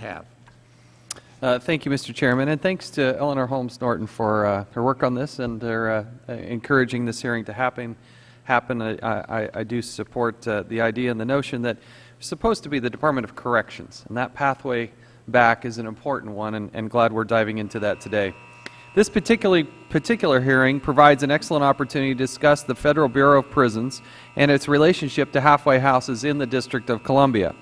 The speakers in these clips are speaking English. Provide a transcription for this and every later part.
have. Thank you, Mr. Chairman, and thanks to Eleanor Holmes Norton for her work on this and her encouraging this hearing to happen. I do support the idea and the notion that it's supposed to be the Department of Corrections, and that pathway back is an important one, and glad we're diving into that today. This particular hearing provides an excellent opportunity to discuss the Federal Bureau of Prisons and its relationship to halfway houses in the District of Columbia.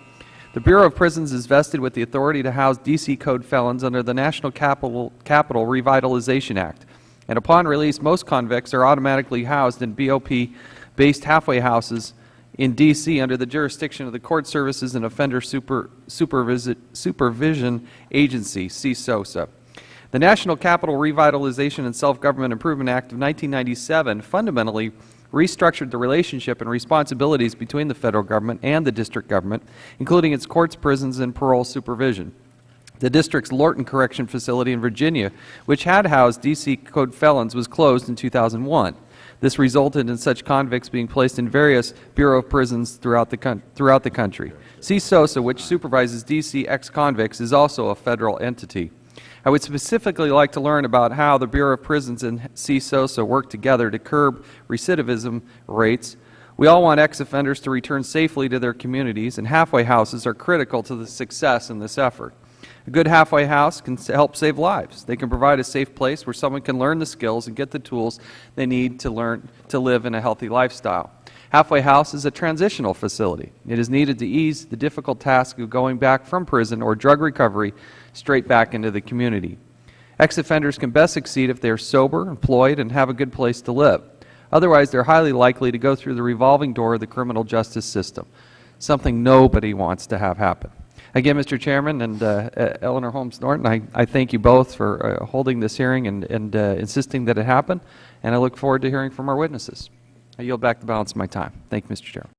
The Bureau of Prisons is vested with the authority to house D.C. Code felons under the National Capital Revitalization Act, and upon release, most convicts are automatically housed in BOP-based halfway houses in D.C. under the jurisdiction of the Court Services and Offender Supervision Agency, CSOSA. The National Capital Revitalization and Self-Government Improvement Act of 1997 fundamentally restructured the relationship and responsibilities between the Federal Government and the District Government, including its courts, prisons, and parole supervision. The District's Lorton Correction Facility in Virginia, which had housed D.C. Code felons, was closed in 2001. This resulted in such convicts being placed in various Bureau of Prisons throughout the country. CSOSA, which supervises D.C. ex-convicts, is also a federal entity. I would specifically like to learn about how the Bureau of Prisons and CSOSA work together to curb recidivism rates. We all want ex-offenders to return safely to their communities, and halfway houses are critical to the success in this effort. A good halfway house can help save lives. They can provide a safe place where someone can learn the skills and get the tools they need to live in a healthy lifestyle. Halfway house is a transitional facility. It is needed to ease the difficult task of going back from prison or drug recovery straight back into the community. Ex-offenders can best succeed if they are sober, employed, and have a good place to live. Otherwise, they're highly likely to go through the revolving door of the criminal justice system, something nobody wants to have happen. Again, Mr. Chairman and Eleanor Holmes Norton, I thank you both for holding this hearing and insisting that it happen, and I look forward to hearing from our witnesses. I yield back the balance of my time. Thank you, Mr. Chairman.